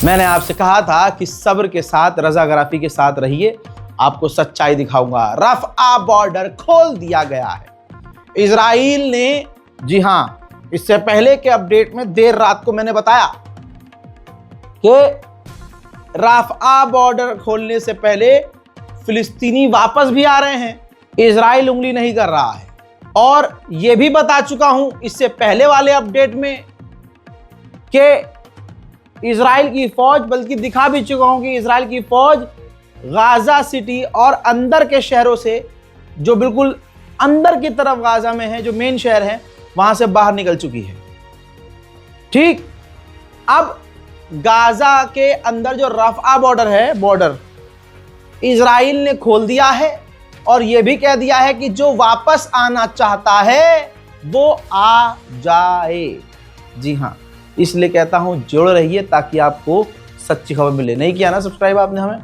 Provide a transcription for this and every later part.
मैंने आपसे कहा था कि सब्र के साथ, रज़ागराफी के साथ रहिए, आपको सच्चाई दिखाऊंगा। रफ़ा बॉर्डर खोल दिया गया है। इजराइल ने, जी हां, इससे पहले के अपडेट में देर रात को मैंने बताया कि रफ़ा बॉर्डर खोलने से पहले फिलिस्तीनी वापस भी आ रहे हैं। इजराइल उंगली नहीं कर रहा है। और यह भी बता चुका हूं इससे पहले वाले अपडेट में कि इजराइल की फौज, बल्कि दिखा भी चुका हूं कि इजराइल की फौज गाजा सिटी और अंदर के शहरों से, जो बिल्कुल अंदर की तरफ गाजा में है, जो मेन शहर है, वहां से बाहर निकल चुकी है। ठीक, अब गाजा के अंदर जो रफ़ा बॉर्डर है, बॉर्डर इजराइल ने खोल दिया है और यह भी कह दिया है कि जो वापस आना चाहता है वो आ जाए। जी हां, इसलिए कहता हूं जुड़ रहिए ताकि आपको सच्ची खबर मिले। नहीं किया ना सब्सक्राइब आपने हमें,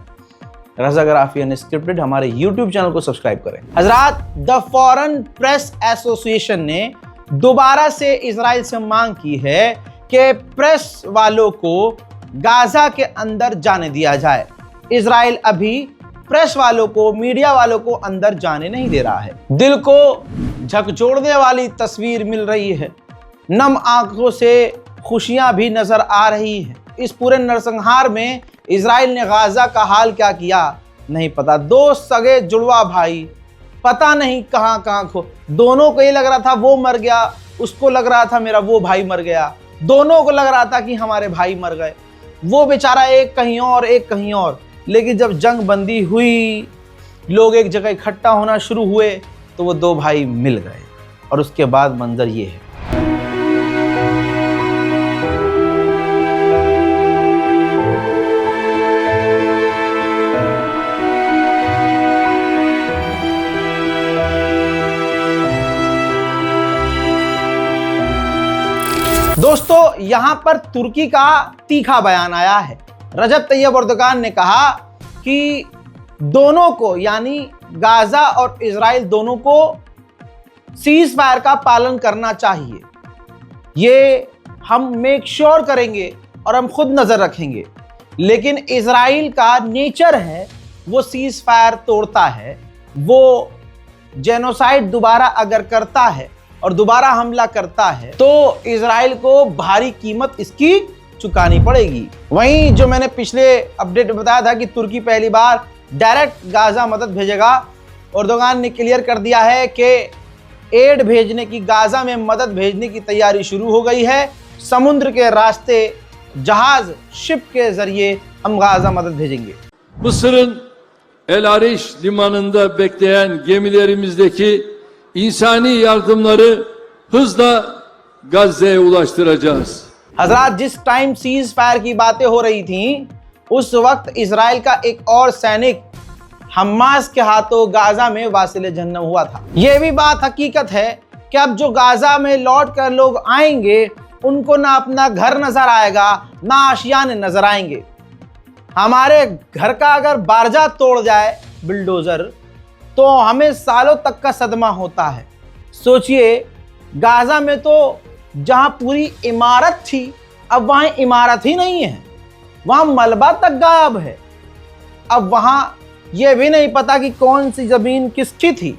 रज़ागराफी अनस्क्रिप्टेड हमारे YouTube चैनल को सब्सक्राइब करें। हजरात, द फॉरेन प्रेस एसोसिएशन ने दोबारा से इजराइल से मांग की है कि प्रेस वालों को गाजा के अंदर जाने दिया जाए। इजराइल अभी प्रेस वालों को, मीडिया वालों को अंदर जाने नहीं दे रहा है। दिल को झकझोरने वाली तस्वीर मिल रही है। नम आंखों से खुशियां भी नजर आ रही है। इस पूरे नरसंहार में इजराइल ने गाजा का हाल क्या किया नहीं पता। दो सगे जुड़वा भाई पता नहीं कहां कहां खो, दोनों को ये लग रहा था वो मर गया, उसको लग रहा था मेरा वो भाई मर गया, दोनों को लग रहा था कि हमारे भाई मर गए। वो बेचारा एक कहीं और, एक कहीं और। लेकिन जब जंग बंदी हुई, लोग एक जगह इकट्ठा होना शुरू हुए, तो वो दो भाई मिल गए। और उसके बाद मंजर ये है। दोस्तों, यहां पर तुर्की का तीखा बयान आया है। रजब तैयब एर्दोगान ने कहा कि दोनों को, यानी गाजा और इजराइल दोनों को सीज फायर का पालन करना चाहिए। ये हम मेक श्योर करेंगे और हम खुद नजर रखेंगे। लेकिन इजराइल का नेचर है, वो सीज फायर तोड़ता है। वो जेनोसाइड दोबारा अगर करता है और दोबारा हमला करता है तो इजराइल को भारी कीमत इसकी चुकानी पड़ेगी। वहीं जो मैंने पिछले अपडेट में बताया था कि तुर्की पहली बार डायरेक्ट गाजा मदद भेजेगा, एर्दोगान ने क्लियर कर दिया है कि एड भेजने की, गाजा में मदद भेजने की तैयारी शुरू हो गई है। समुद्र के रास्ते, जहाज, शिप के जरिए हम गाजा मदद भेजेंगे। Mısır'ın El Arish limanında bekleyen gemilerimizdeki insani yardımları hızla Gazze'ye ulaştıracağız. हजरात, जिस टाइम सीज फायर की बातें हो रही थी, उस वक्त इजराइल का एक और सैनिक हमास के हाथों गाजा में वासिले जहन्नम हुआ था। यह भी बात हकीकत है कि अब जो गाजा में लौट कर लोग आएंगे, उनको ना अपना घर नजर आएगा, ना आशियाने नजर आएंगे। हमारे घर का अगर बारजा तोड़ जाए बिल्डोजर, तो हमें सालों तक का सदमा होता है। सोचिए, गाजा में तो जहां पूरी इमारत थी, अब वहां इमारत ही नहीं है, वहां मलबा तक गायब है। अब वहां यह भी नहीं पता कि कौन सी जमीन किसकी थी।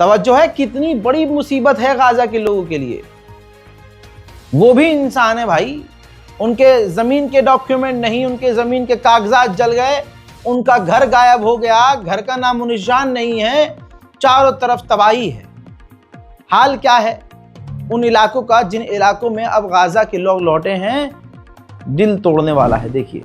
तवज्जो है, कितनी बड़ी मुसीबत है गाजा के लोगों के लिए। वो भी इंसान है भाई, उनके जमीन के डॉक्यूमेंट नहीं, उनके जमीन के कागजात जल गए, उनका घर गायब हो गया, घर का नामो निशान नहीं है, चारों तरफ तबाही है। हाल क्या है उन इलाकों का, जिन इलाकों में अब गाजा के लोग लौटे हैं? दिल तोड़ने वाला है। देखिए,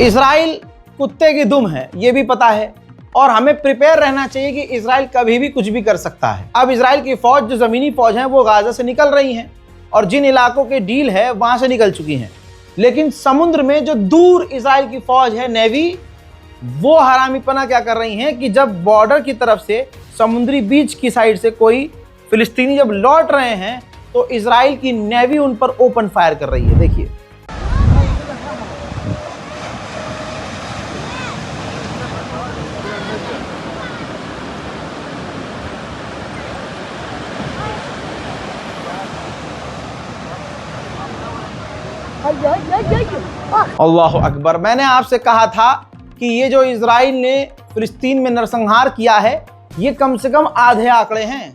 इजराइल कुत्ते की दुम है, ये भी पता है, और हमें प्रिपेयर रहना चाहिए कि इजराइल कभी भी कुछ भी कर सकता है। अब इजराइल की फौज जो जमीनी फौज है वो गाजा से निकल रही हैं और जिन इलाकों के डील है वहां से निकल चुकी हैं, लेकिन समुद्र में जो दूर इजराइल की फौज है नेवी, वो हरामीपना क्या कर रही हैं कि जब बॉर्डर की तरफ से समुद्री बीच की साइड से कोई फिलिस्तीनी जब लौट रहे हैं तो इजराइल की नेवी उन पर ओपन फायर कर रही है। देखिए अल्लाह अकबर। मैंने आपसे कहा था कि ये जो इजराइल ने फिलिस्तीन में नरसंहार किया है ये कम से कम आधे आंकड़े हैं।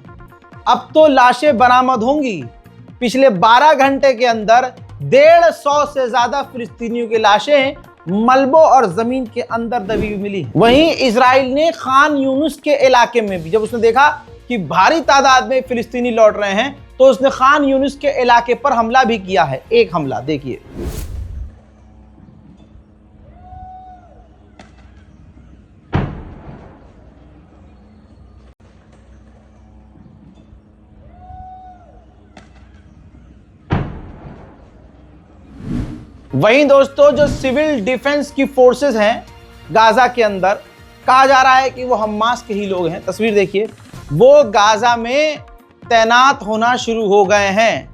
अब तो लाशें बरामद होंगी। पिछले 12 घंटे के अंदर 150 से ज्यादा फिलिस्तीनियों की लाशें मलबों और जमीन के अंदर दबी हुई मिली। वहीं इजराइल ने खान यूनुस के इलाके में भी जब उसने देखा कि भारी तादाद में फिलिस्तीनी लौट रहे हैं तो उसने खान यूनुस के इलाके पर हमला भी किया है। एक हमला देखिए। वहीं दोस्तों जो सिविल डिफेंस की फोर्सेस हैं गाजा के अंदर, कहा जा रहा है कि वो हमास के ही लोग हैं। तस्वीर देखिए, वो गाजा में तैनात होना शुरू हो गए हैं।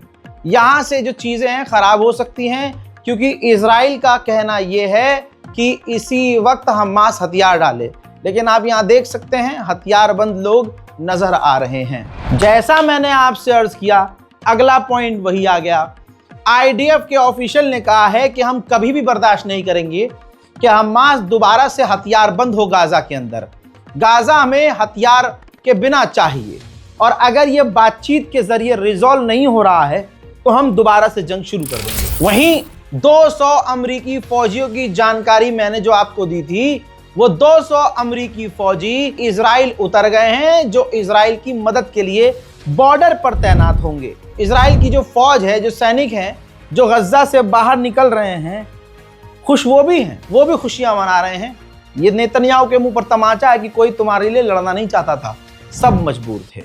यहाँ से जो चीज़ें हैं ख़राब हो सकती हैं क्योंकि इजराइल का कहना ये है कि इसी वक्त हमास हथियार डाले, लेकिन आप यहाँ देख सकते हैं हथियारबंद लोग नज़र आ रहे हैं। जैसा मैंने आपसे अर्ज़ किया, अगला पॉइंट वही आ गया। आईडीएफ के ऑफिशियल ने कहा है कि हम कभी भी बर्दाश्त नहीं करेंगे कि हमास दोबारा से हथियार बंद हो गाजा के अंदर। गाजा हमें हथियार के बिना चाहिए और अगर ये बातचीत के जरिए रिजॉल्व नहीं हो रहा है तो हम दोबारा से जंग शुरू कर देंगे। वहीं 200 अमरीकी फौजियों की जानकारी मैंने जो आपको दी थी, वो 200 अमरीकी फौजी इजराइल उतर गए हैं जो इजराइल की मदद के लिए बॉर्डर पर तैनात होंगे। इजराइल की जो फौज है, जो सैनिक हैं जो गज्जा से बाहर निकल रहे हैं, खुश वो भी हैं, वो भी खुशियां मना रहे हैं। ये नेतन्याहू के मुंह पर तमाचा है कि कोई तुम्हारे लिए लड़ना नहीं चाहता था, सब मजबूर थे।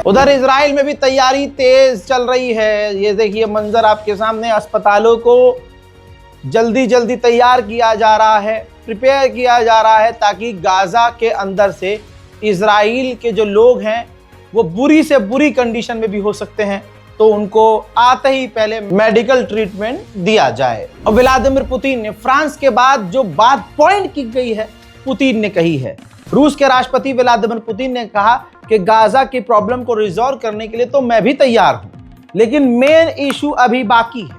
उधर इजराइल में भी तैयारी तेज चल रही है। ये देखिए मंजर आपके सामने, अस्पतालों को जल्दी जल्दी तैयार किया जा रहा है, प्रिपेयर किया जा रहा है ताकि गाजा के अंदर से इजराइल के जो लोग हैं वो बुरी से बुरी कंडीशन में भी हो सकते हैं, तो उनको आते ही पहले मेडिकल ट्रीटमेंट दिया जाए। और व्लादिमीर पुतिन ने फ्रांस के बाद जो बात पॉइंट की गई है पुतिन ने कही है। रूस के राष्ट्रपति व्लादिमीर पुतिन ने कहा कि गाजा की प्रॉब्लम को रिजॉल्व करने के लिए तो मैं भी तैयार हूं, लेकिन मेन इशू अभी बाकी है।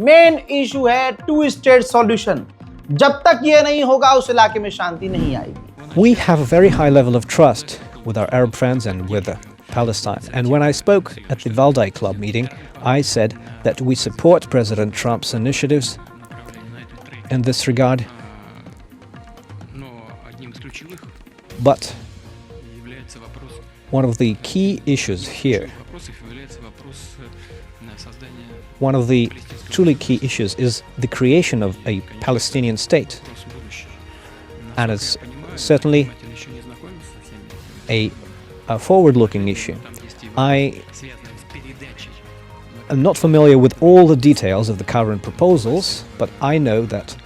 मेन इशू है 2 स्टेट सॉल्यूशन। जब तक ये नहीं होगा उस इलाके में शांति नहीं आएगी। We have a very high level of trust with our Arab friends and with Palestine. And when I spoke at the Valdai Club meeting, I said that we support President Trump's initiatives in this regard. But one of the key issues here, one of the truly key issues is the creation of a Palestinian state. And it's certainly a forward-looking issue. I am not familiar with all the details of the current proposals, but I know that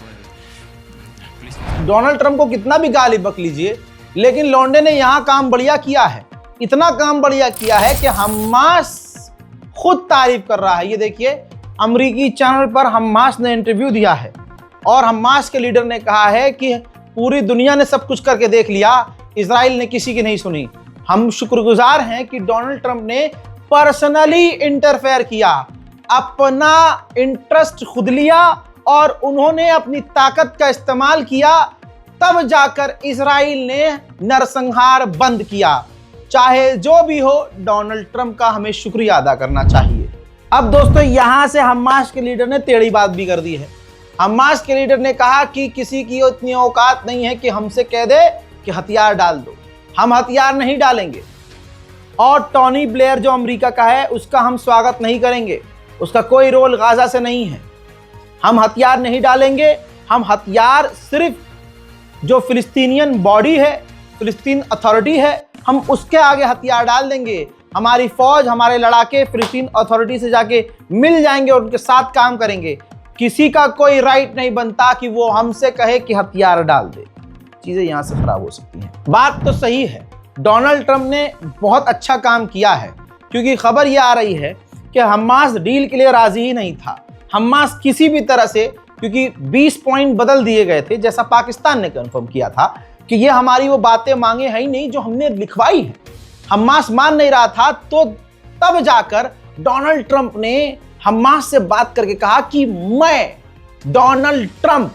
Donald Trump को कितना भी गाली बक लीजिए, लेकिन लौंडे ने यहां काम बढ़िया किया है। इतना काम बढ़िया किया है कि हमास खुद तारीफ कर रहा है। ये देखिए, अमेरिकी चैनल पर हमास ने इंटरव्यू दिया है और हमास के लीडर ने कहा है कि पूरी दुनिया ने सब कुछ करके देख लिया, इजराइल ने किसी की नहीं सुनी। हम शुक्रगुजार हैं कि डोनाल्ड ट्रंप ने पर्सनली इंटरफेयर किया, अपना इंटरेस्ट खुद लिया और उन्होंने अपनी ताकत का इस्तेमाल किया, तब जाकर इजराइल ने नरसंहार बंद किया। चाहे जो भी हो, डोनाल्ड ट्रंप का हमें शुक्रिया अदा करना चाहिए। अब दोस्तों, यहां से हमास के लीडर ने टेढ़ी बात भी कर दी है। हमास के लीडर ने कहा कि किसी की इतनी औकात नहीं है कि हमसे कह दे कि हथियार डाल दो। हम हथियार नहीं डालेंगे और टोनी ब्लेयर जो अमेरिका का है उसका हम स्वागत नहीं करेंगे। उसका कोई रोल गाजा से नहीं है। हम हथियार नहीं डालेंगे। हम हथियार सिर्फ जो फिलिस्तीनियन बॉडी है, फिलिस्तीन अथॉरिटी है, हम उसके आगे हथियार डाल देंगे। हमारी फौज, हमारे लड़ाके फिलिस्तीन अथॉरिटी से जाके मिल जाएंगे और उनके साथ काम करेंगे। किसी का कोई राइट नहीं बनता कि वो हमसे कहे कि हथियार डाल दे। चीजें यहां से खराब हो सकती हैं। बात तो सही है, डोनाल्ड ट्रंप ने बहुत अच्छा काम किया है, क्योंकि खबर यह आ रही है कि हमास डील के लिए राजी ही नहीं था। हमास किसी भी तरह से, क्योंकि 20 पॉइंट बदल दिए गए थे, जैसा पाकिस्तान ने कंफर्म किया था कि ये हमारी वो बातें मांगे हैं ही नहीं जो हमने लिखवाई है। हमास मान नहीं रहा था, तो तब जाकर डोनाल्ड ट्रंप ने हमास से बात करके कहा कि मैं Donald Trump,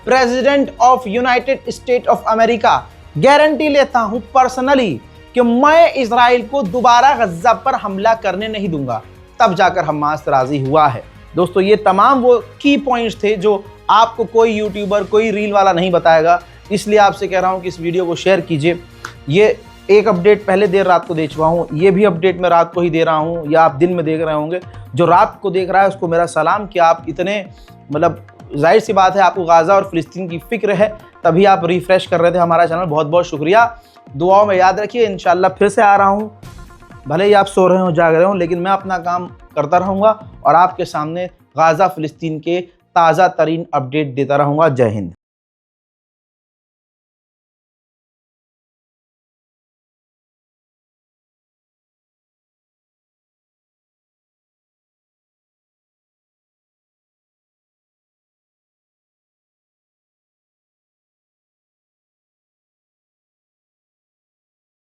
president of United state of America, guarantee लेता हूं पर्सनली कि मैं इजराइल को दोबारा गज्जा पर हमला करने नहीं दूंगा। तब जाकर हमास राजी हुआ है। दोस्तों, ये तमाम वो की पॉइंट्स थे जो आपको कोई यूट्यूबर, कोई रील वाला नहीं बताएगा। इसलिए आपसे कह रहा हूं कि इस वीडियो को शेयर कीजिए। ये एक अपडेट पहले देर रात को दे चुका हूं, ये भी अपडेट मैं रात को ही दे रहा हूं, या आप दिन में देख रहे होंगे। जो रात को देख रहा है उसको मेरा सलाम कि आप इतने, मतलब जाहिर सी बात है आपको गाज़ा और फिलिस्तीन की फिक्र है, तभी आप रिफ्रेश कर रहे थे हमारा चैनल। बहुत बहुत शुक्रिया। दुआओं में याद रखिए। इंशाल्लाह फिर से आ रहा हूँ। भले ही आप सो रहे हो, जाग रहे हो, लेकिन मैं अपना काम करता रहूँगा और आपके सामने गाज़ा फिलिस्तीन के ताज़ा तरीन अपडेट देता रहूँगा। जय हिंद।